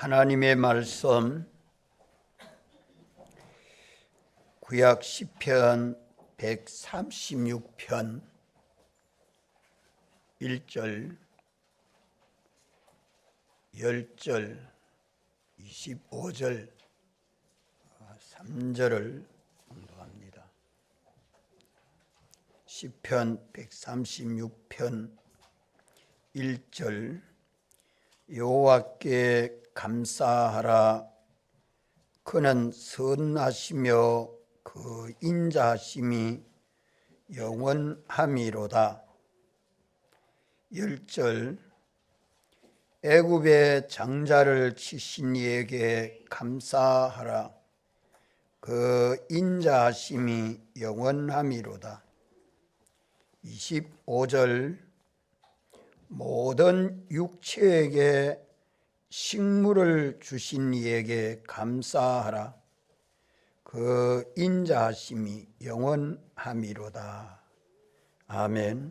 하나님의 말씀 구약 시편 136편 1절, 10절, 25절, 3절을 공독합니다. 시편 136편 1절 여호와께 감사하라. 그는 선하시며 그 인자하심이 영원함이로다. 10절 애굽의 장자를 치신 이에게 감사하라. 그 인자하심이 영원함이로다. 25절 모든 육체에게 식물을 주신 이에게 감사하라. 그 인자하심이 영원함이로다. 아멘.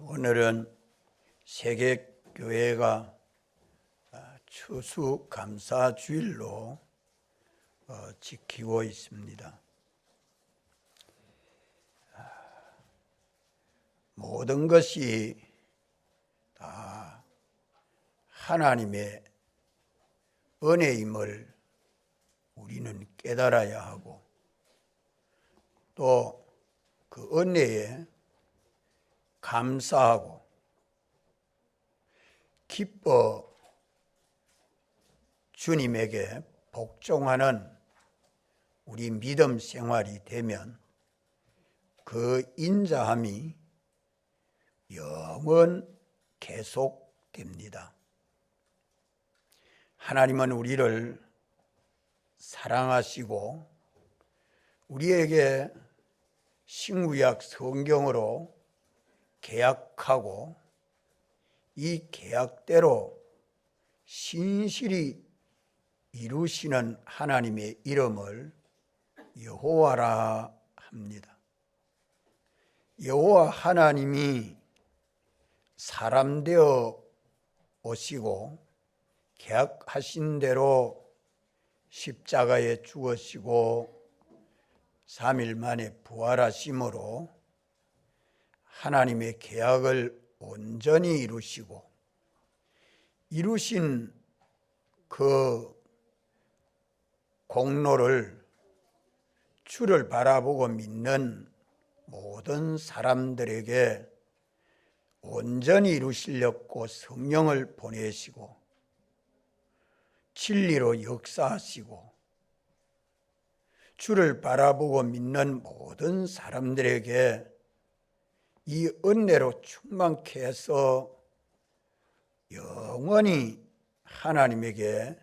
오늘은 세계교회가 추수감사주일로 지키고 있습니다. 모든 것이 다 하나님의 은혜임을 우리는 깨달아야 하고, 또 그 은혜에 감사하고 기뻐 주님에게 복종하는 우리 믿음 생활이 되면 그 인자함이 영원 계속됩니다. 하나님은 우리를 사랑하시고 우리에게 신구약 성경으로 계약하고 이 계약대로 신실히 이루시는 하나님의 이름을 여호와라 합니다. 여호와 하나님이 사람 되어 오시고 계약하신 대로 십자가에 죽으시고 3일 만에 부활하심으로 하나님의 계약을 온전히 이루시고, 이루신 그 공로를 주를 바라보고 믿는 모든 사람들에게 온전히 이루시려고 성령을 보내시고 진리로 역사하시고 주를 바라보고 믿는 모든 사람들에게 이 은혜로 충만케 해서 영원히 하나님에게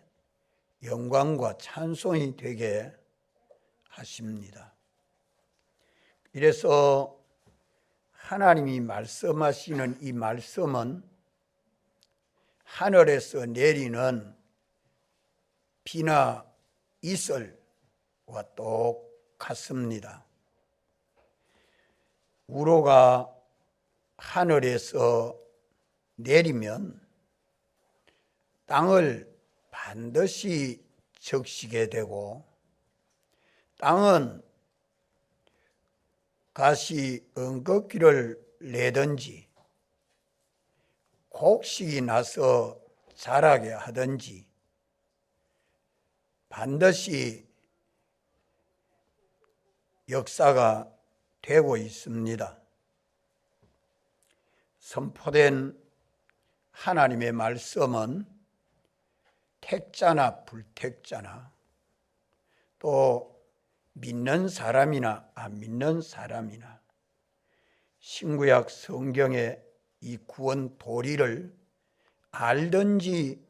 영광과 찬송이 되게 하십니다. 이래서 하나님이 말씀하시는 이 말씀은 하늘에서 내리는 비나 이슬과 똑같습니다. 우로가 하늘에서 내리면 땅을 반드시 적시게 되고, 땅은 가시 엉겅퀴를 내든지 곡식이 나서 자라게 하든지 반드시 역사가 되고 있습니다. 선포된 하나님의 말씀은 택자나 불택자나 또 믿는 사람이나 안 믿는 사람이나 신구약 성경의 이 구원 도리를 알든지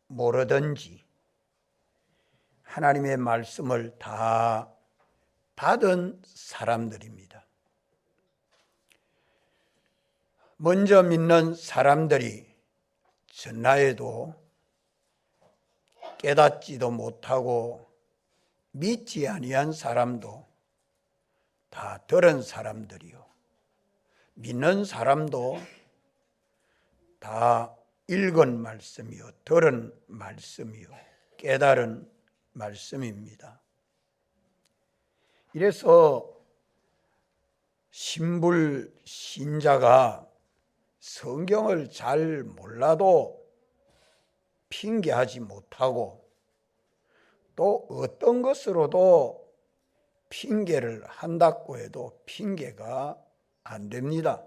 모르든지 하나님의 말씀을 다 받은 사람들입니다. 먼저 믿는 사람들이 전나에도 깨닫지도 못하고 믿지 아니한 사람도 다 들은 사람들이요, 믿는 사람도 다 읽은 말씀이요, 들은 말씀이요, 깨달은 말씀입니다. 이래서 신불 신자가 성경을 잘 몰라도 핑계하지 못하고 또 어떤 것으로도 핑계를 한다고 해도 핑계가 안 됩니다.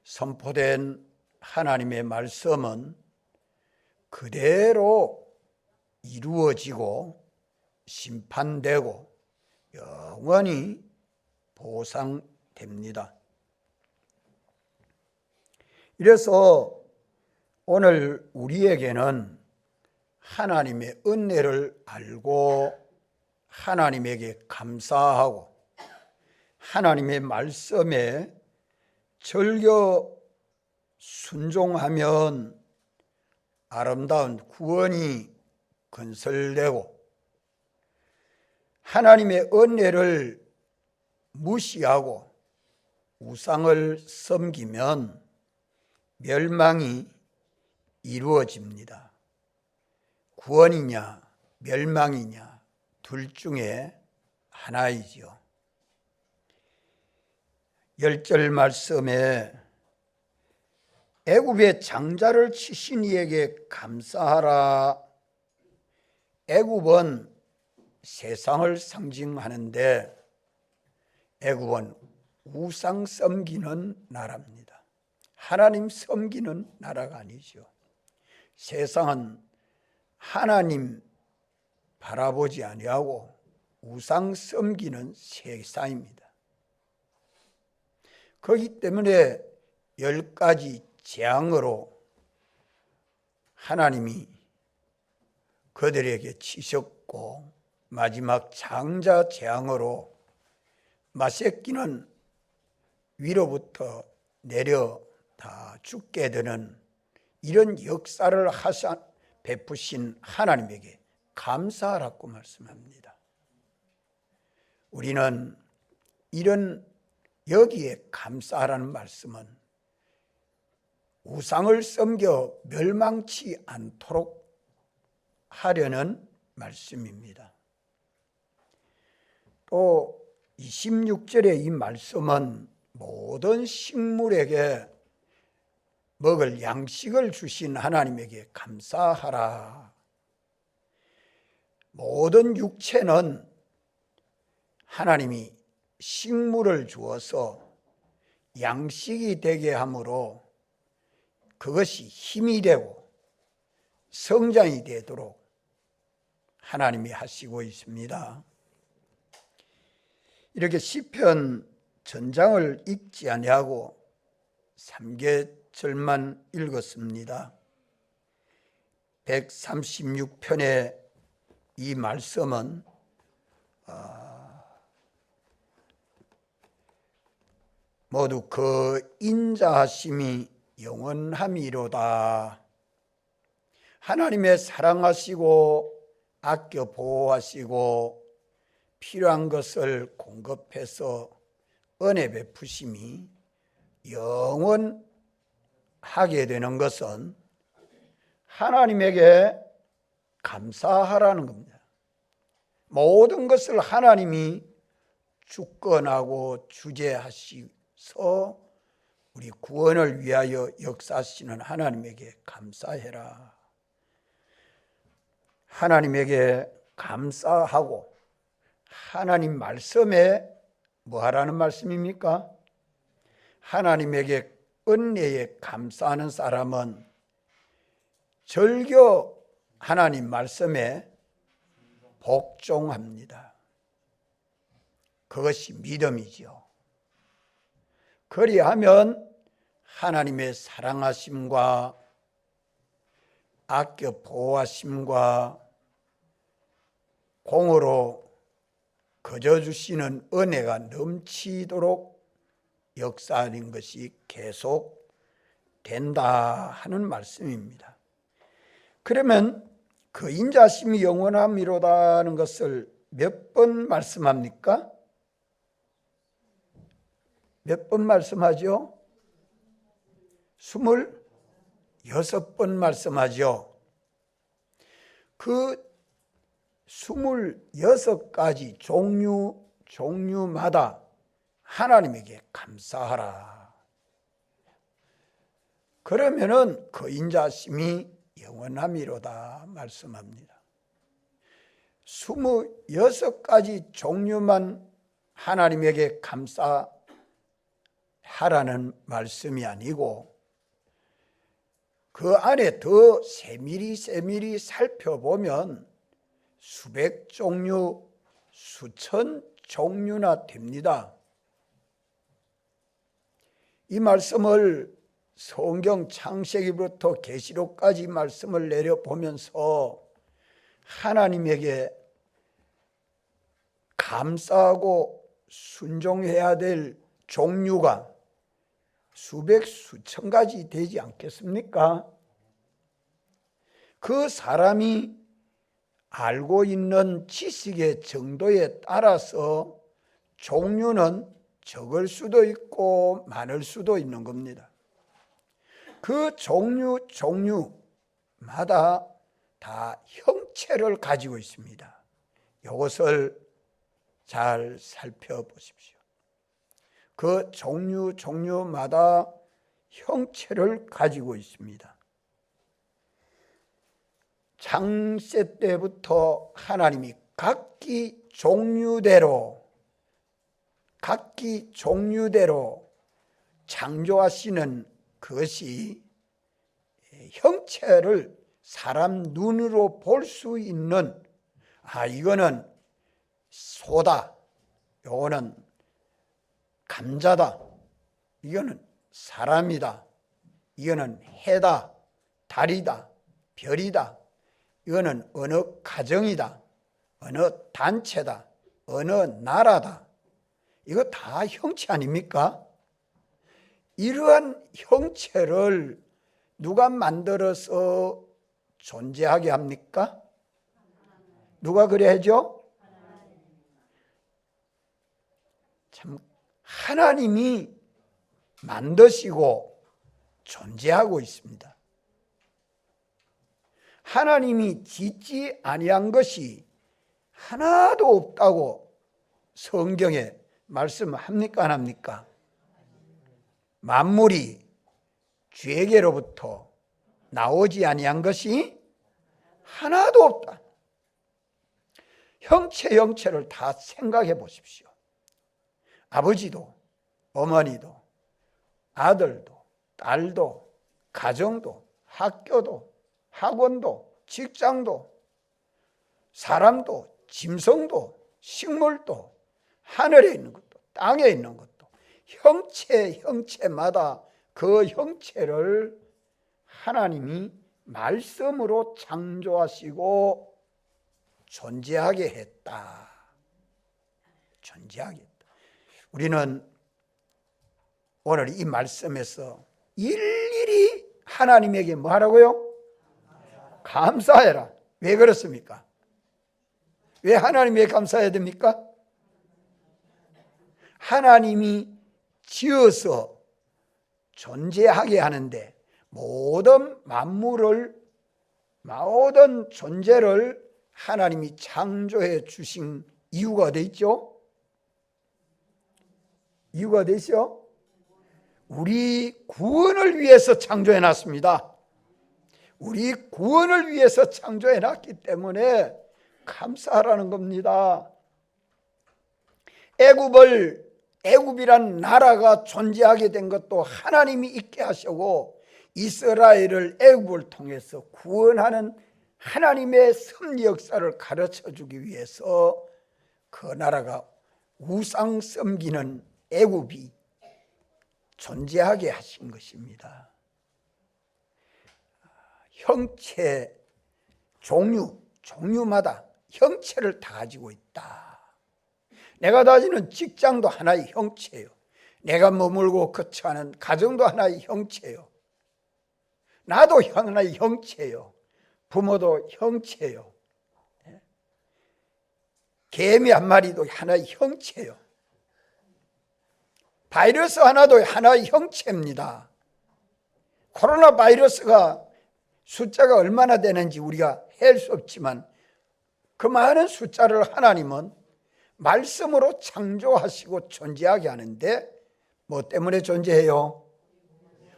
선포된 하나님의 말씀은 그대로 이루어지고 심판되고 영원히 보상됩니다. 이래서 오늘 우리에게는 하나님의 은혜를 알고 하나님에게 감사하고 하나님의 말씀에 절겨 순종하면 아름다운 구원이 건설되고 하나님의 은혜를 무시하고 우상을 섬기면 멸망이 이루어집니다. 구원이냐 멸망이냐 둘 중에 하나이지요. 10절 말씀에 애굽의 장자를 치신 이에게 감사하라. 애굽은 세상을 상징하는데 애굽은 우상 섬기는 나라입니다. 하나님 섬기는 나라가 아니죠. 세상은 하나님 바라보지 아니하고 우상 섬기는 세상입니다. 그렇기 때문에 10가지 재앙으로 하나님이 그들에게 치셨고 마지막 장자 재앙으로 맏새끼는 위로부터 내려 다 죽게 되는 이런 역사를 베푸신 하나님에게 감사하라고 말씀합니다. 우리는 이런 여기에 감사하라는 말씀은 우상을 섬겨 멸망치 않도록 하려는 말씀입니다. 또 26절의 이 말씀은 모든 식물에게 먹을 양식을 주신 하나님에게 감사하라. 모든 육체는 하나님이 식물을 주어서 양식이 되게 함으로 그것이 힘이 되고 성장이 되도록 하나님이 하시고 있습니다. 이렇게 시편 전장을 읽지 아니하고 3계절만 읽었습니다. 136편의 이 말씀은 모두 그 인자하심이 영원함이로다. 하나님의 사랑하시고 아껴 보호하시고 필요한 것을 공급해서 은혜 베푸심이 영원하게 되는 것은 하나님에게 감사하라는 겁니다. 모든 것을 하나님이 주권하고 주재하시서 우리 구원을 위하여 역사하시는 하나님에게 감사해라. 하나님에게 감사하고 하나님 말씀에 뭐 하라는 말씀입니까? 하나님에게 은혜에 감사하는 사람은 절겨 하나님 말씀에 복종합니다. 그것이 믿음이죠. 그리하면 하나님의 사랑하심과 아껴 보호하심과 공으로 거저주시는 은혜가 넘치도록 역사하는 것이 계속 된다 하는 말씀입니다. 그러면 그 인자심이 영원함이로다는 것을 몇 번 말씀합니까? 몇 번 말씀하죠? 6번 말씀하죠. 그 26가지 종류마다 하나님에게 감사하라. 그러면은 그 인자심이 영원함이로다 말씀합니다. 26가지 종류만 하나님에게 감사하라는 말씀이 아니고 그 안에 더 세밀히 살펴보면 수백 종류, 수천 종류나 됩니다. 이 말씀을 성경 창세기부터 계시록까지 말씀을 내려보면서 하나님에게 감사하고 순종해야 될 종류가 수백 수천 가지 되지 않겠습니까? 그 사람이 알고 있는 지식의 정도에 따라서 종류는 적을 수도 있고 많을 수도 있는 겁니다. 그 종류마다 다 형체를 가지고 있습니다. 이것을 잘 살펴보십시오. 그 종류마다 형체를 가지고 있습니다. 창세 때부터 하나님이 각기 종류대로 창조하시는 그것이 형체를 사람 눈으로 볼 수 있는, 이거는 소다, 이거는 감자다, 이거는 사람이다, 이거는 해다, 달이다, 별이다, 이거는 어느 가정이다, 어느 단체다, 어느 나라다, 이거 다 형체 아닙니까? 이러한 형체를 누가 만들어서 존재하게 합니까? 누가 그래 하죠? 참 하나님이 만드시고 존재하고 있습니다. 하나님이 짓지 아니한 것이 하나도 없다고 성경에 말씀합니까 안 합니까? 만물이 주에게로부터 나오지 아니한 것이 하나도 없다. 형체를 다 생각해 보십시오. 아버지도 어머니도 아들도 딸도 가정도 학교도 학원도 직장도 사람도 짐승도 식물도 하늘에 있는 것도 땅에 있는 것도 형체마다 그 형체를 하나님이 말씀으로 창조하시고 존재하게 했다. 존재하게 했다. 우리는 오늘 이 말씀에서 일일이 하나님에게 뭐 하라고요? 감사해라. 왜 그렇습니까? 왜 하나님에게 감사해야 됩니까? 하나님이 지어서 존재하게 하는데 모든 만물을, 모든 존재를 하나님이 창조해 주신 이유가 어디 있죠? 이유가 어디 있죠? 우리 구원을 위해서 창조해 놨습니다. 우리 구원을 위해서 창조해 놨기 때문에 감사하라는 겁니다. 애굽이란 나라가 존재하게 된 것도 하나님이 있게 하시고 이스라엘을 애굽을 통해서 구원하는 하나님의 섭리 역사를 가르쳐 주기 위해서 그 나라가 우상 섬기는 애굽이 존재하게 하신 것입니다. 형체, 종류마다 형체를 다 가지고 있다. 내가 다니는 직장도 하나의 형체예요. 내가 머물고 거처하는 가정도 하나의 형체예요. 나도 하나의 형체예요. 부모도 형체예요. 개미 한 마리도 하나의 형체예요. 바이러스 하나도 하나의 형체입니다. 코로나 바이러스가 숫자가 얼마나 되는지 우리가 헬 수 없지만 그 많은 숫자를 하나님은 말씀으로 창조하시고 존재하게 하는데 뭐 때문에 존재해요?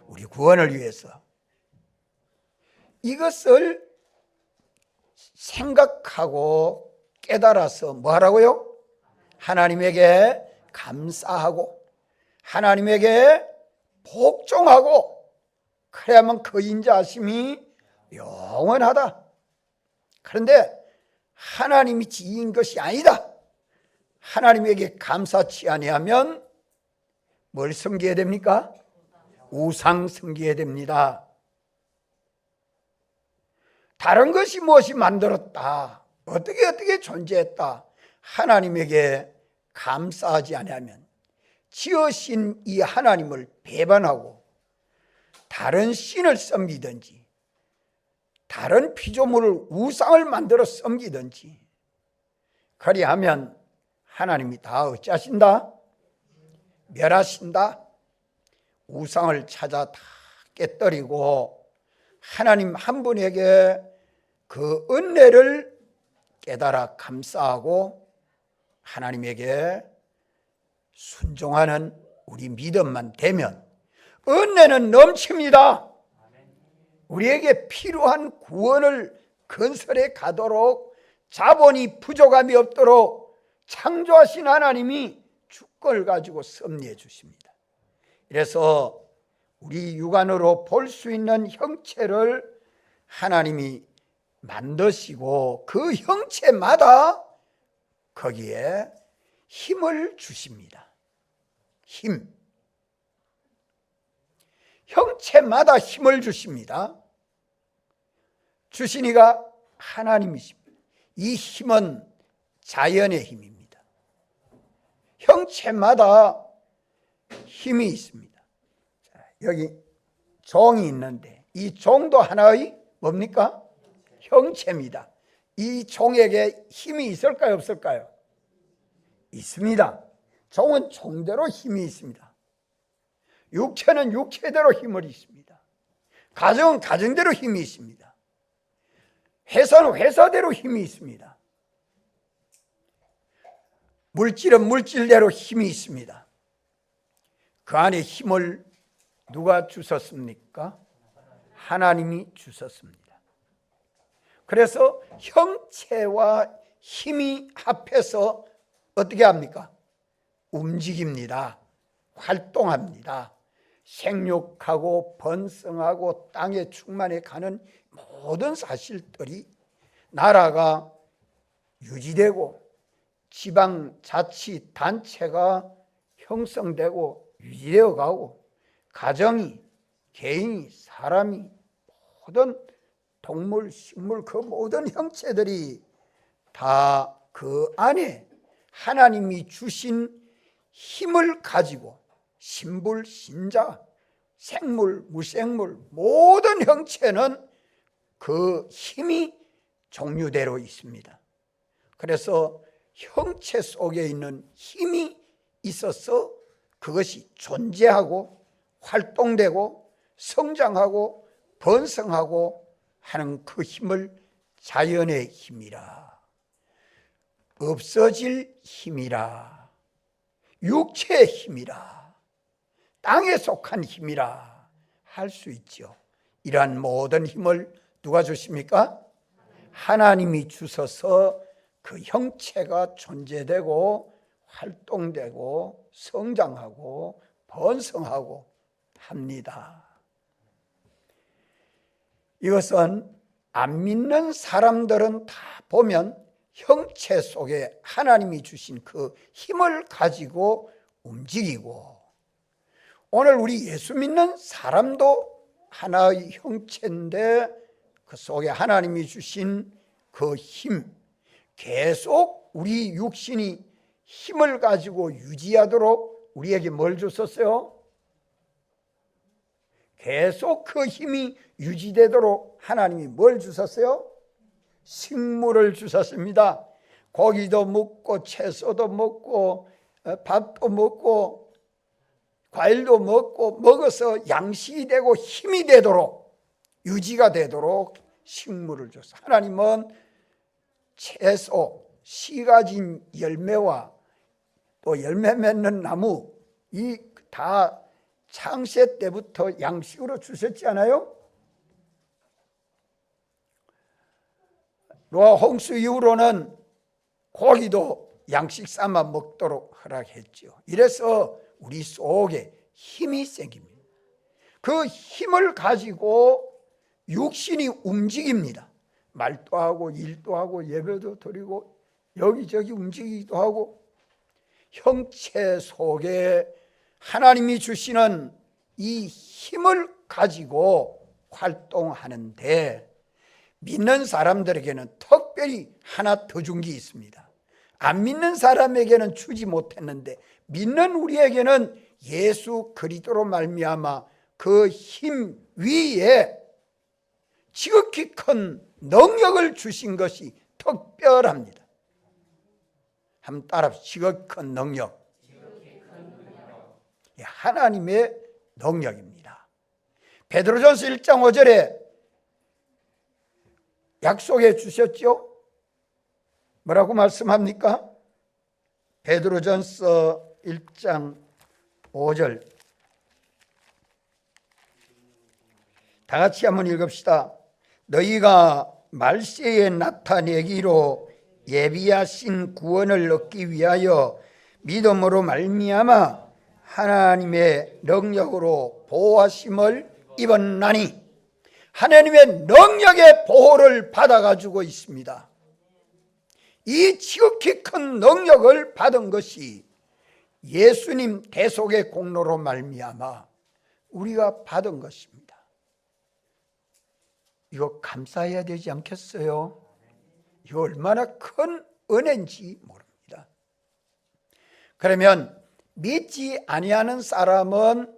우리 구원을 위해서. 이것을 생각하고 깨달아서 뭐 하라고요? 하나님에게 감사하고 하나님에게 복종하고 그래야만 그 인자하심이 영원하다. 그런데 하나님이 지은 것이 아니다. 하나님에게 감사치 아니하면 뭘 섬겨야 됩니까? 우상 섬겨야 됩니다. 다른 것이 무엇이 만들었다, 어떻게 존재했다, 하나님에게 감사하지 아니하면 지으신 이 하나님을 배반하고 다른 신을 섬기든지 다른 피조물을 우상을 만들어 섬기든지 그리하면 하나님이 다 어찌하신다? 멸하신다. 우상을 찾아 다 깨뜨리고 하나님 한 분에게 그 은혜를 깨달아 감사하고 하나님에게 순종하는 우리 믿음만 되면 은혜는 넘칩니다. 우리에게 필요한 구원을 건설해 가도록 자본이 부족함이 없도록 창조하신 하나님이 주권을 가지고 섭리해 주십니다. 그래서 우리 육안으로 볼 수 있는 형체를 하나님이 만드시고 그 형체마다 거기에 힘을 주십니다. 힘. 형체마다 힘을 주십니다. 주시니가 하나님이십니다. 이 힘은 자연의 힘입니다. 형체마다 힘이 있습니다. 여기 종이 있는데 이 종도 하나의 뭡니까? 형체입니다. 이 종에게 힘이 있을까요? 없을까요? 있습니다. 종은 종대로 힘이 있습니다. 육체는 육체대로 힘을 있습니다. 가정은 가정대로 힘이 있습니다. 회사는 회사대로 힘이 있습니다. 물질은 물질대로 힘이 있습니다. 그 안에 힘을 누가 주셨습니까? 하나님이 주셨습니다. 그래서 형체와 힘이 합해서 어떻게 합니까? 움직입니다. 활동합니다. 생육하고 번성하고 땅에 충만해 가는 모든 사실들이 나라가 유지되고 지방자치단체가 형성되고 유지되어 가고 가정이, 개인이, 사람이, 모든 동물, 식물 그 모든 형체들이 다 그 안에 하나님이 주신 힘을 가지고 신불, 신자, 생물, 무생물 모든 형체는 그 힘이 종류대로 있습니다. 그래서 형체 속에 있는 힘이 있어서 그것이 존재하고 활동되고 성장하고 번성하고 하는 그 힘을 자연의 힘이라, 없어질 힘이라, 육체의 힘이라, 땅에 속한 힘이라 할 수 있죠. 이러한 모든 힘을 누가 주십니까? 하나님이 주셔서 그 형체가 존재되고 활동되고 성장하고 번성하고 합니다. 이것은 안 믿는 사람들은 다 보면 형체 속에 하나님이 주신 그 힘을 가지고 움직이고, 오늘 우리 예수 믿는 사람도 하나의 형체인데 그 속에 하나님이 주신 그 힘, 계속 우리 육신이 힘을 가지고 유지하도록 우리에게 뭘 주셨어요? 계속 그 힘이 유지되도록 하나님이 뭘 주셨어요? 식물을 주셨습니다. 고기도 먹고 채소도 먹고 밥도 먹고 과일도 먹고 먹어서 양식이 되고 힘이 되도록 유지가 되도록 식물을 줬어. 하나님은 채소, 씨 가진 열매와 또 열매 맺는 나무 이 다 창세 때부터 양식으로 주셨지 않아요? 노아 홍수 이후로는 고기도 양식 삼아 먹도록 허락했죠. 이래서 우리 속에 힘이 생깁니다. 그 힘을 가지고 육신이 움직입니다. 말도 하고 일도 하고 예배도 드리고 여기저기 움직이기도 하고 형체 속에 하나님이 주시는 이 힘을 가지고 활동하는데 믿는 사람들에게는 특별히 하나 더 준 게 있습니다. 안 믿는 사람에게는 주지 못했는데 믿는 우리에게는 예수 그리스도로 말미암아 그 힘 위에 지극히 큰 능력을 주신 것이 특별합니다. 한번 따라합시다. 지극히 큰 능력. 하나님의 능력입니다. 베드로전서 1장 5절에 약속해 주셨죠? 뭐라고 말씀합니까? 베드로전서 1장 5절 다 같이 한번 읽읍시다. 너희가 말세에 나타내기로 예비하신 구원을 얻기 위하여 믿음으로 말미암아 하나님의 능력으로 보호하심을 입었나니 하나님의 능력의 보호를 받아가지고 있습니다. 이 지극히 큰 능력을 받은 것이 예수님 대속의 공로로 말미암아 우리가 받은 것입니다. 이거 감사해야 되지 않겠어요? 이거 얼마나 큰 은혜인지 모릅니다. 그러면 믿지 아니하는 사람은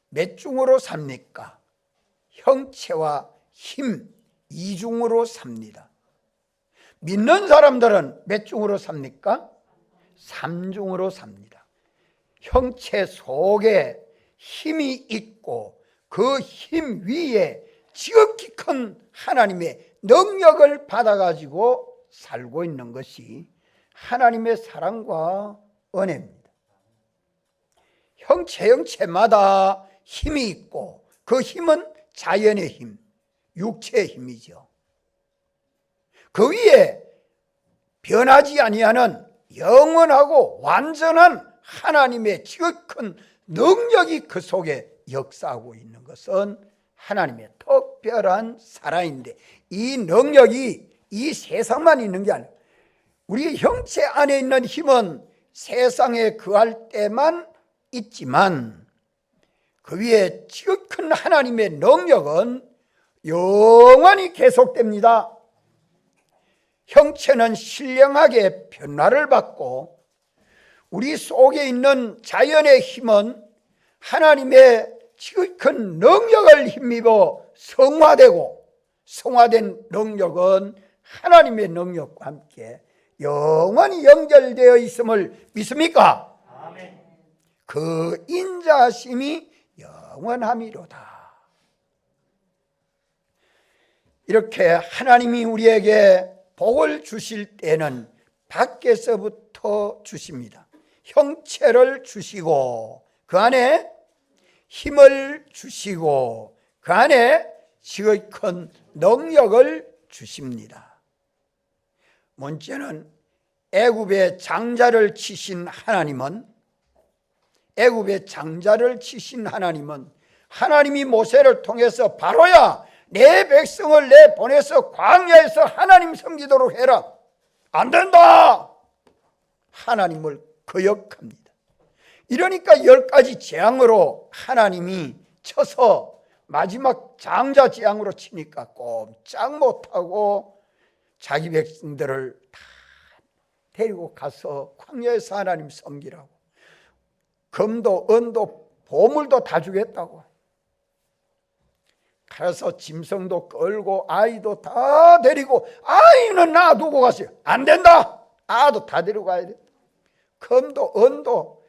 몇 중으로 삽니까? 형체와 힘 이중으로 삽니다. 믿는 사람들은 몇 중으로 삽니까? 3중으로 삽니다. 형체 속에 힘이 있고 그 힘 위에 지극히 큰 하나님의 능력을 받아가지고 살고 있는 것이 하나님의 사랑과 은혜입니다. 형체마다 힘이 있고 그 힘은 자연의 힘, 육체의 힘이죠. 그 위에 변하지 아니하는 영원하고 완전한 하나님의 지극히 큰 능력이 그 속에 역사하고 있는 것은 하나님의 특별한 살아인데 이 능력이 이 세상만 있는 게 아니에요. 우리 형체 안에 있는 힘은 세상에 거할 때만 있지만 그 위에 지극히 큰 하나님의 능력은 영원히 계속됩니다. 형체는 신령하게 변화를 받고 우리 속에 있는 자연의 힘은 하나님의 지극히 큰 능력을 힘입어 성화되고 성화된 능력은 하나님의 능력과 함께 영원히 연결되어 있음을 믿습니까? 아멘. 그 인자하심이 영원함이로다. 이렇게 하나님이 우리에게 복을 주실 때는 밖에서부터 주십니다. 형체를 주시고 그 안에 힘을 주시고 그 안에 지극히 큰 능력을 주십니다. 문제는 애굽의 장자를 치신 하나님은 하나님이 모세를 통해서 바로야 내 백성을 내 보내서 광야에서 하나님 섬기도록 해라. 안 된다. 하나님을 거역합니다. 이러니까 10가지 재앙으로 하나님이 쳐서 마지막 장자 재앙으로 치니까 꼼짝 못하고 자기 백성들을 다 데리고 가서 광야에서 하나님 섬기라고, 금도 은도 보물도 다 주겠다고, 가서 짐승도 끌고 아이도 다 데리고, 아이는 놔두고 가세요. 안 된다. 아도 다 데리고 가야 돼. 금도 은도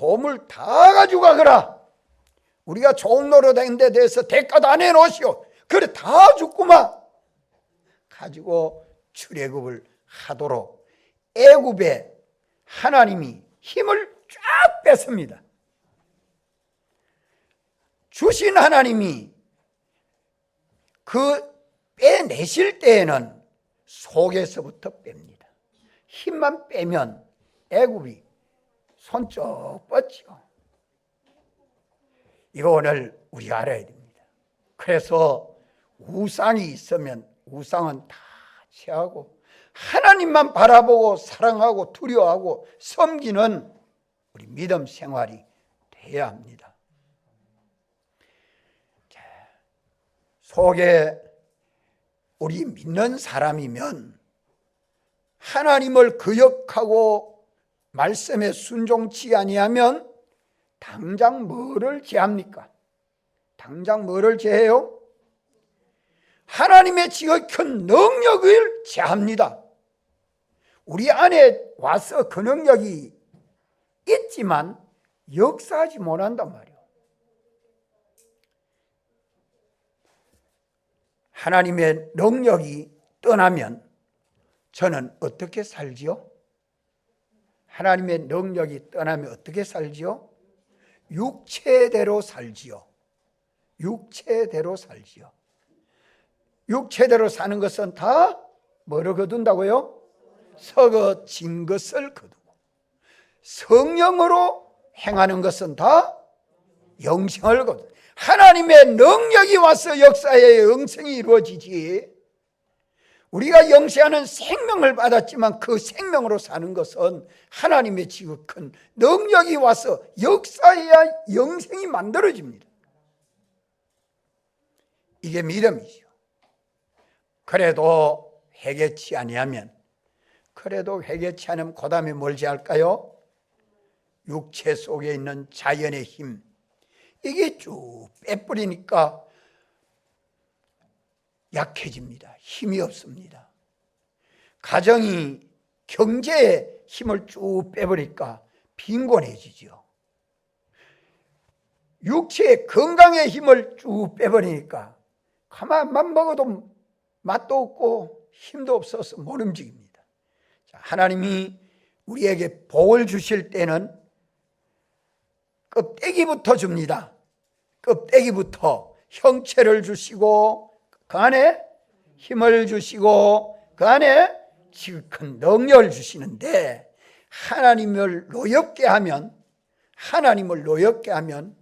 보물 다 가지고 가거라. 우리가 종로로 된 데 대해서 대가도 안 해놓으시오. 그래 다 죽구만. 가지고 출애굽을 하도록 애굽에 하나님이 힘을 쫙 뺐습니다. 주신 하나님이 그 빼내실 때에는 속에서부터 뺍니다. 힘만 빼면 애굽이 손 쭉 뻗죠. 이거 오늘 우리가 알아야 됩니다. 그래서 우상이 있으면 우상은 다 취하고 하나님만 바라보고 사랑하고 두려워하고 섬기는 우리 믿음 생활이 돼야 합니다. 속에 우리 믿는 사람이면 하나님을 거역하고 말씀에 순종치 아니하면 당장 뭐를 제합니까? 당장 뭐를 제해요? 하나님의 지극한 능력을 제합니다. 우리 안에 와서 그 능력이 있지만 역사하지 못한단 말이에요. 하나님의 능력이 떠나면 저는 어떻게 살지요? 하나님의 능력이 떠나면 어떻게 살지요? 육체대로 살지요. 육체대로 살지요. 육체대로 사는 것은 다 뭐를 거둔다고요? 썩어진 것을 거두고, 성령으로 행하는 것은 다 영생을 거두고, 하나님의 능력이 와서 역사의 영생이 이루어지지. 우리가 영생하는 생명을 받았지만 그 생명으로 사는 것은 하나님의 지극한 능력이 와서 역사해야 영생이 만들어집니다. 이게 믿음이죠. 그래도 회개치 아니하면, 그래도 회개치 않으면 그 다음에 뭘 제할까요? 육체 속에 있는 자연의 힘, 이게 쭉 빼버리니까 약해집니다. 힘이 없습니다. 가정이, 경제에 힘을 쭉 빼버리니까 빈곤해지죠. 육체의 건강의 힘을 쭉 빼버리니까 가만만 먹어도 맛도 없고 힘도 없어서 못 움직입니다. 하나님이 우리에게 복을 주실 때는 껍데기부터 줍니다. 껍데기부터 형체를 주시고 그 안에 힘을 주시고 그 안에 지극한 능력을 주시는데, 하나님을 노엽게 하면, 하나님을 노엽게 하면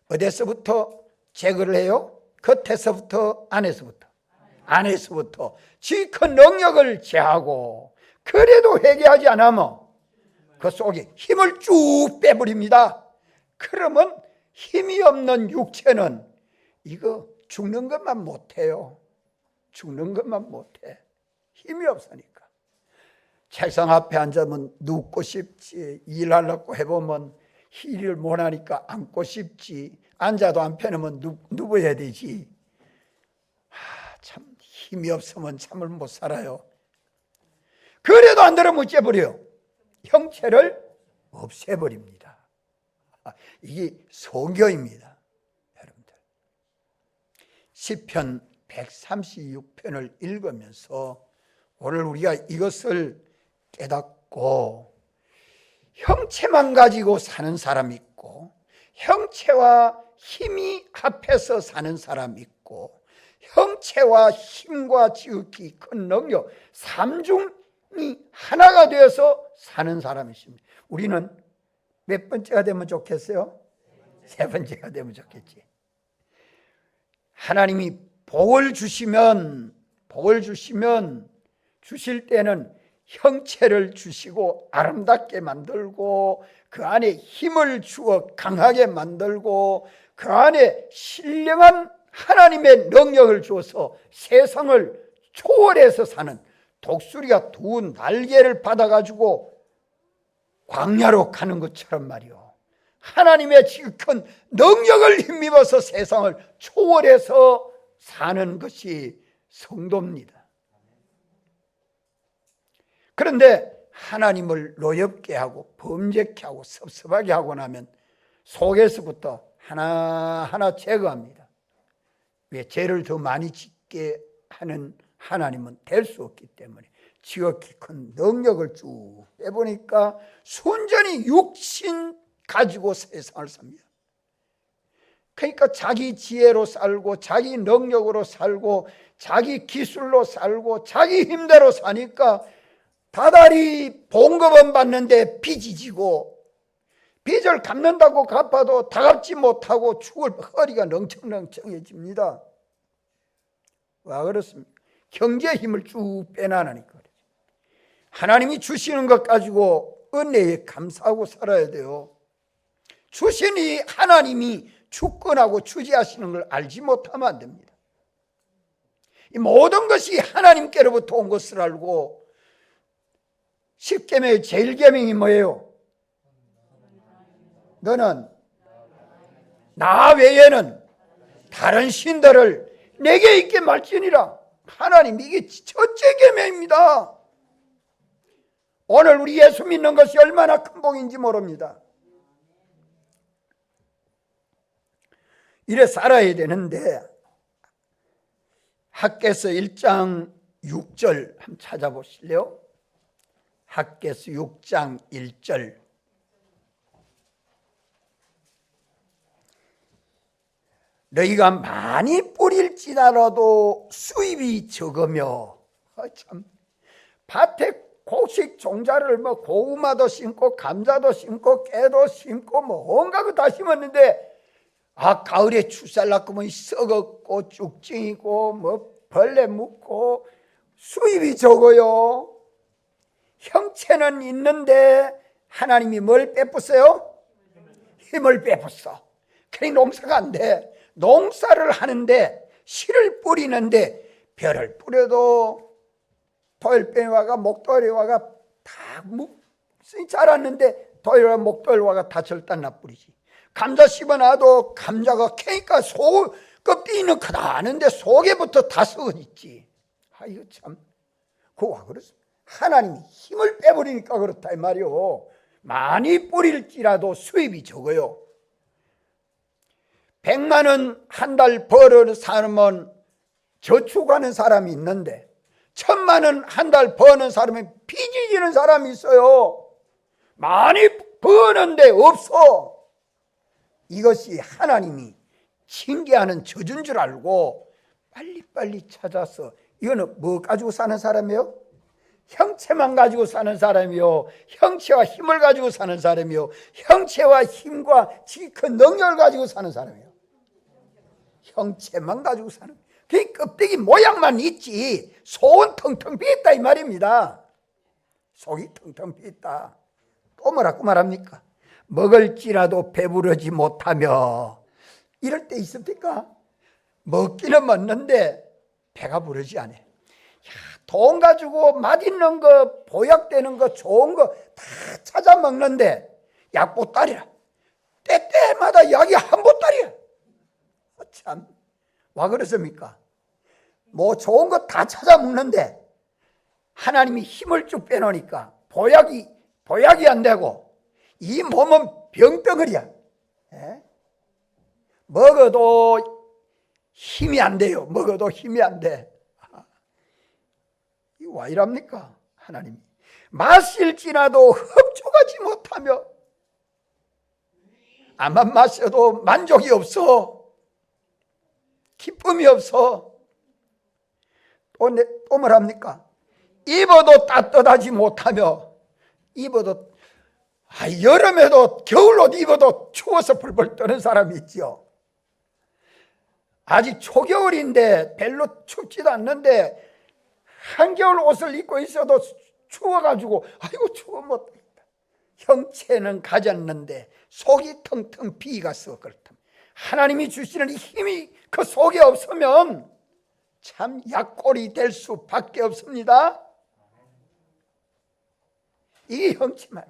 어디서부터 제거를 해요? 겉에서부터 안에서부터, 안에서부터 지극한 능력을 제하고, 그래도 회개하지 않으면 그 속에 힘을 쭉 빼버립니다. 그러면 힘이 없는 육체는 이거 죽는 것만 못해요. 죽는 것만 못해. 힘이 없으니까. 책상 앞에 앉으면 눕고 싶지, 일하려고 해보면 일을 못하니까 앉고 싶지, 앉아도 안 편하면 누워야 되지. 참 힘이 없으면 참을 못 살아요. 그래도 안 되면 어째버려요? 형체를 없애버립니다. 이게 성경입니다. 여러분들, 시편 136편을 읽으면서 오늘 우리가 이것을 깨닫고, 형체만 가지고 사는 사람이 있고, 형체와 힘이 합해서 사는 사람이 있고, 형체와 힘과 지극히 큰 능력, 삼중이 하나가 되어서 사는 사람이 있습니다. 우리는 몇 번째가 되면 좋겠어요? 세 번째가 되면 좋겠지. 하나님이 복을 주시면 주실 때는 형체를 주시고 아름답게 만들고, 그 안에 힘을 주어 강하게 만들고, 그 안에 신령한 하나님의 능력을 주어서 세상을 초월해서 사는, 독수리가 두 날개를 받아가지고 광야로 가는 것처럼 말이요, 하나님의 지극한 능력을 힘입어서 세상을 초월해서 사는 것이 성도입니다. 그런데 하나님을 노엽게 하고 범죄케 하고 섭섭하게 하고 나면 속에서부터 하나하나 제거합니다. 왜? 죄를 더 많이 짓게 하는 하나님은 될 수 없기 때문에 지극히 큰 능력을 쭉 빼보니까 순전히 육신 가지고 세상을 삽니다. 그러니까 자기 지혜로 살고 자기 능력으로 살고 자기 기술로 살고 자기 힘대로 사니까 다달이 봉급은 받는데 빚이 지고 빚을 갚는다고 갚아도 다 갚지 못하고 죽을 허리가 렁청렁청해집니다. 왜 그렇습니까? 경제의 힘을 쭉 빼놔나니까. 하나님이 주시는 것 가지고 은혜에 감사하고 살아야 돼요. 주시니 하나님이 주권하고 주지하시는 걸 알지 못하면 안 됩니다. 이 모든 것이 하나님께로부터 온 것을 알고, 십계명의 제일 계명이 뭐예요? 너는 나 외에는 다른 신들을 내게 있게 말지니라. 하나님, 이게 첫째 계명입니다. 오늘 우리 예수 믿는 것이 얼마나 큰 복인지 모릅니다. 이래 살아야 되는데, 학개서 1장 6절 한번 찾아보실래요? 학개서 6장 1절. 너희가 많이 뿌릴지라도 수입이 적으며, 참, 밭에 곡식 종자를 고구마도 심고 감자도 심고 깨도 심고 온갖 거 다 심었는데, 가을에 추살 났으면 썩었고 쭉증이고 벌레 묻고 수입이 적어요. 형체는 있는데 하나님이 뭘 빼앗어요? 힘을 빼앗어. 그러니 농사가 안 돼. 농사를 하는데 씨를 뿌리는데 벼를 뿌려도 돌빼와가 목돌이와가 다 자랐는데 돌이와 목돌이와가 다 절단 나뿌리지. 감자 씹어놔도 감자가 캐니까 껍데기는 크다는데 속에부터 다 썩은 있지. 이거 참, 그거 그렇습니다. 하나님이 힘을 빼버리니까 그렇다 이 말이요. 많이 뿌릴지라도 수입이 적어요. 100만 원 한 달 벌어 사람은 저축하는 사람이 있는데 1000만 원 한 달 버는 사람이 빚이 지는 사람이 있어요. 많이 버는데 없어. 이것이 하나님이 징계하는 저주인 줄 알고 빨리빨리 찾아서, 이거는 뭐 가지고 사는 사람이요? 형체만 가지고 사는 사람이요, 형체와 힘을 가지고 사는 사람이요, 형체와 힘과 큰 능력을 가지고 사는 사람이요. 형체만 가지고 사는, 그 껍데기 모양만 있지 속은 텅텅 비었다 이 말입니다. 속이 텅텅 비었다. 또 뭐라고 말합니까? 먹을지라도 배부르지 못하며, 이럴 때 있습니까? 먹기는 먹는데 배가 부르지 않아요. 돈 가지고 맛있는 거, 보약되는 거, 좋은 거 다 찾아 먹는데 약보따리라. 때때마다 약이 한 보따리야. 참, 와 그렇습니까? 뭐 좋은 거 다 찾아 먹는데 하나님이 힘을 쭉 빼놓으니까 보약이 안 되고 이 몸은 병덩어리야. 먹어도 힘이 안 돼요. 먹어도 힘이 안 돼. 이 와 이랍니까? 하나님이 마실지라도 흡족하지 못하며, 아만 마셔도 만족이 없어. 기쁨이 없어. 또 뭐랍니까? 입어도 따뜻하지 못하며, 입어도 여름에도 겨울옷 입어도 추워서 벌벌 떠는 사람이 있지요. 아직 초겨울인데 별로 춥지도 않는데 한겨울 옷을 입고 있어도 추워가지고 아이고 추워 못하겠다. 형체는 가졌는데 속이 텅텅 비가서 그렇다. 하나님이 주시는 힘이 그 속에 없으면 참 약골이 될 수밖에 없습니다. 이게 형체만.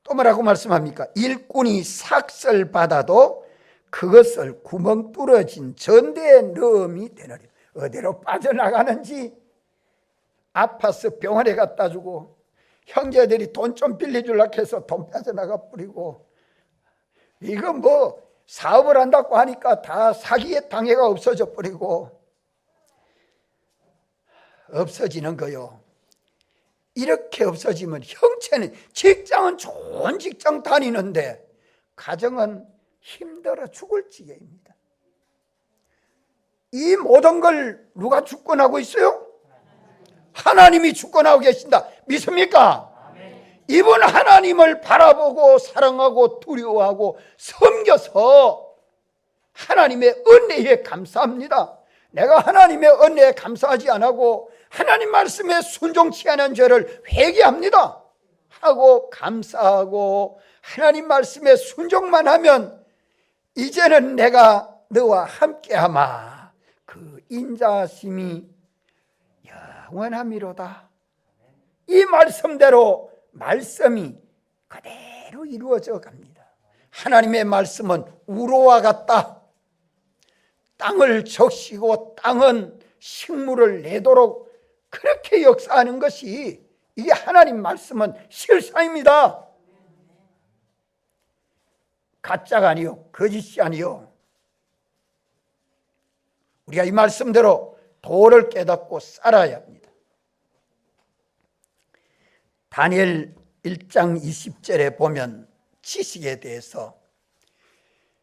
또 뭐라고 말씀합니까? 일꾼이 삭설 받아도 그것을 구멍 뚫어진 전대에 넣음이 되느니, 어디로 빠져나가는지 아파서 병원에 갖다 주고, 형제들이 돈 좀 빌려주려고 해서 돈 빠져나가 버리고, 이거 뭐 사업을 한다고 하니까 다 사기의 당해가 없어져 버리고 없어지는 거요. 이렇게 없어지면 형체는, 직장은 좋은 직장 다니는데 가정은 힘들어 죽을 지경입니다. 이 모든 걸 누가 주권하고 있어요? 하나님이 주권하고 계신다. 믿습니까? 이분 하나님을 바라보고 사랑하고 두려워하고 섬겨서 하나님의 은혜에 감사합니다. 내가 하나님의 은혜에 감사하지 않고 하나님 말씀에 순종치 않은 죄를 회개합니다 하고 감사하고 하나님 말씀에 순종만 하면 이제는 내가 너와 함께하마, 그 인자심이 영원함이로다. 이 말씀대로 말씀이 그대로 이루어져 갑니다. 하나님의 말씀은 우로와 같다. 땅을 적시고 땅은 식물을 내도록 그렇게 역사하는 것이, 이게 하나님 말씀은 실상입니다. 가짜가 아니요, 거짓이 아니요. 우리가 이 말씀대로 도를 깨닫고 살아야 합니다. 다니엘 1장 20절에 보면 지식에 대해서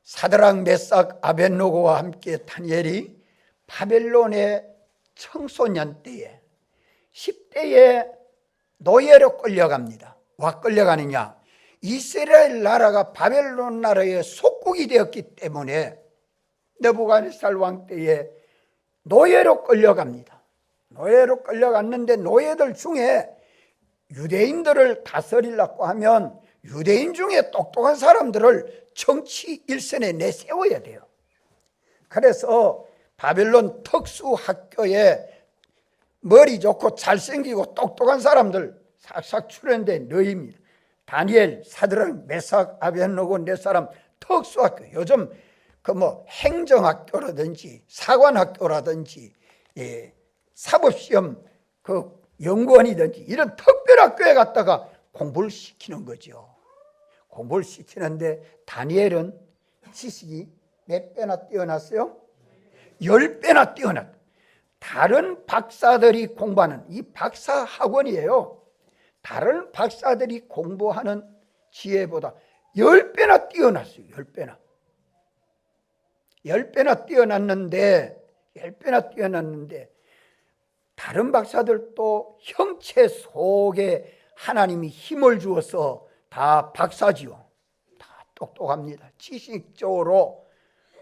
사드락 메삭 아벳노고와 함께 다니엘이 바벨론의 청소년 때에 10대에 노예로 끌려갑니다. 왜 끌려가느냐? 이스라엘 나라가 바벨론 나라의 속국이 되었기 때문에 느부갓네살 왕 때에 노예로 끌려갑니다. 노예로 끌려갔는데 노예들 중에 유대인들을 다스리려고 하면 유대인 중에 똑똑한 사람들을 정치 일선에 내세워야 돼요. 그래서 바벨론 특수학교에 머리 좋고 잘생기고 똑똑한 사람들 싹싹 출연된 너희입니다. 다니엘, 사드락, 메삭, 아벳노고 네 사람 특수학교, 요즘 그 뭐 행정학교라든지 사관학교라든지 사법시험 그 연구원이든지 이런 특별학교에 갔다가 공부를 시키는 거죠. 공부를 시키는데 다니엘은 지식이 몇 배나 뛰어났어요? 10배나 뛰어났다. 다른 박사들이 공부하는 이 박사 학원이에요. 다른 박사들이 공부하는 지혜보다 10배나 뛰어났어요. 10배나 뛰어났는데 다른 박사들도 형체 속에 하나님이 힘을 주어서 다 박사지요. 다 똑똑합니다. 지식적으로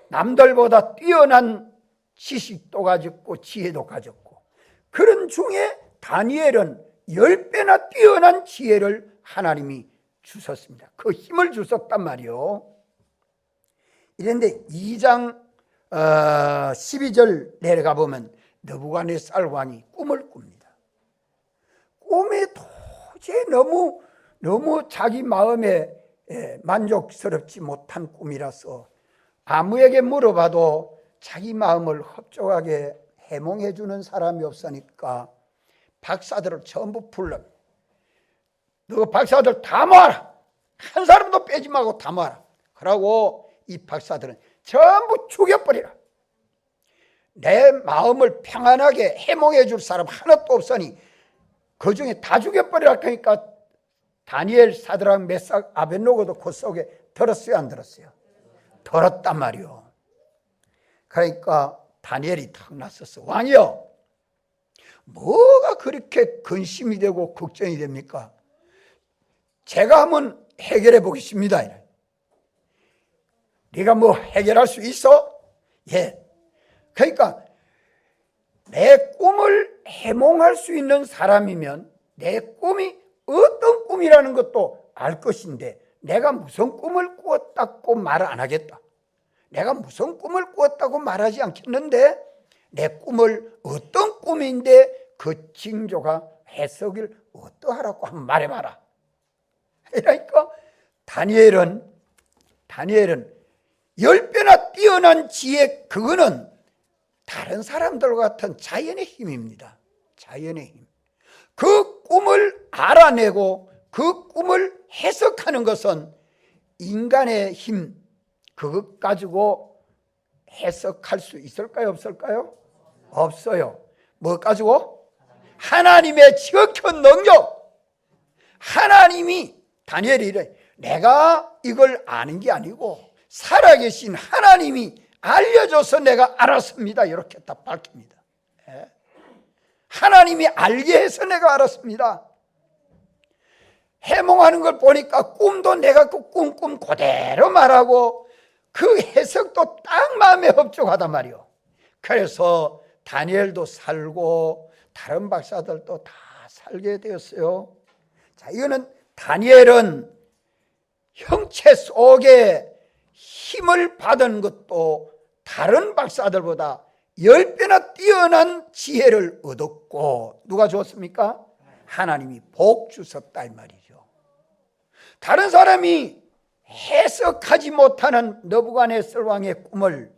남들보다 뛰어난 지식도 가졌고 지혜도 가졌고, 그런 중에 다니엘은 10배나 뛰어난 지혜를 하나님이 주셨습니다. 그 힘을 주셨단 말이요. 이런데 2장 12절 내려가 보면 느부갓네살 왕이 꿈을 꿉니다. 꿈이 도저히 너무 자기 마음에 만족스럽지 못한 꿈이라서 아무에게 물어봐도 자기 마음을 흡족하게 해몽해 주는 사람이 없으니까 박사들을 전부 불러. 너 박사들 다 모아라. 한 사람도 빼지 말고 다 모아라. 그러고 이 박사들은 전부 죽여버리라. 내 마음을 평안하게 해몽해 줄 사람 하나도 없으니 그 중에 다 죽여버리라. 그러니까 다니엘, 사드락, 메삭, 아벳노고도 그 속에 들었어요, 안 들었어요? 들었단 말이요. 그러니까 다니엘이 탁 났었어. 왕이요, 뭐가 그렇게 근심이 되고 걱정이 됩니까? 제가 한번 해결해 보겠습니다. 네가 뭐 해결할 수 있어? 예. 그러니까 내 꿈을 해몽할 수 있는 사람이면 내 꿈이 어떤 꿈이라는 것도 알 것인데, 내가 무슨 꿈을 꾸었다고 말 안 하겠다. 내가 무슨 꿈을 꾸었다고 말하지 않겠는데, 내 꿈을 어떤 꿈인데 그 징조가 해석을 어떠하라고 한번 말해봐라. 그러니까 다니엘은 10배나 뛰어난 지혜, 그거는 다른 사람들과 같은 자연의 힘입니다. 자연의 힘. 그 꿈을 알아내고 그 꿈을 해석하는 것은 인간의 힘, 그것 가지고 해석할 수 있을까요? 없을까요? 없어요. 뭐 가지고? 하나님의 지극한 능력. 하나님이, 다니엘이 이래, 내가 이걸 아는 게 아니고 살아계신 하나님이 알려줘서 내가 알았습니다. 이렇게 딱 밝힙니다. 하나님이 알게 해서 내가 알았습니다. 해몽하는 걸 보니까 꿈도 내가 그 꿈 그대로 말하고 그 해석도 딱 마음에 흡족하단 말이요. 그래서 다니엘도 살고 다른 박사들도 다 살게 되었어요. 자, 이거는 다니엘은 형체 속에 힘을 받은 것도 다른 박사들보다 10배나 뛰어난 지혜를 얻었고, 누가 줬습니까? 하나님이 복 주셨다 이 말이죠. 다른 사람이 해석하지 못하는 느부갓네살 왕의 꿈을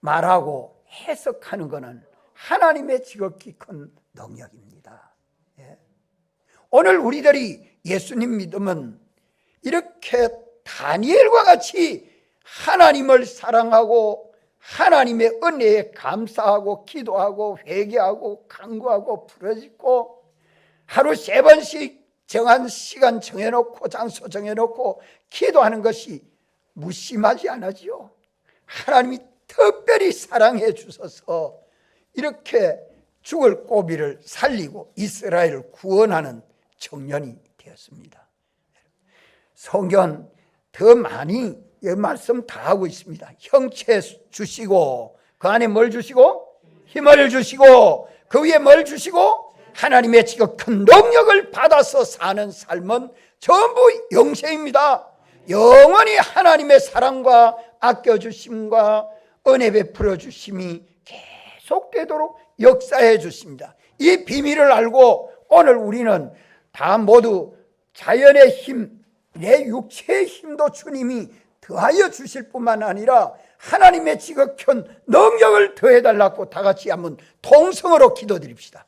말하고 해석하는 것은 하나님의 지극히 큰 능력입니다. 오늘 우리들이 예수님 믿으면 이렇게 다니엘과 같이 하나님을 사랑하고 하나님의 은혜에 감사하고 기도하고 회개하고 간구하고 부르짖고 하루 3번씩 정한 시간 정해놓고 장소 정해놓고 기도하는 것이 무심하지 않아지요. 하나님이 특별히 사랑해 주셔서 이렇게 죽을 고비를 살리고 이스라엘을 구원하는 청년이 되었습니다. 성경 더 많이 이 말씀 다 하고 있습니다. 형체 주시고 그 안에 뭘 주시고? 힘을 주시고 그 위에 뭘 주시고? 하나님의 지극한 능력을 받아서 사는 삶은 전부 영생입니다. 영원히 하나님의 사랑과 아껴주심과 은혜 베풀어 주심이 계속되도록 역사해 주십니다. 이 비밀을 알고 오늘 우리는 다 모두 자연의 힘, 내 육체의 힘도 주님이 더하여 주실 뿐만 아니라 하나님의 지극한 능력을 더해달라고 다 같이 한번 통성으로 기도드립시다.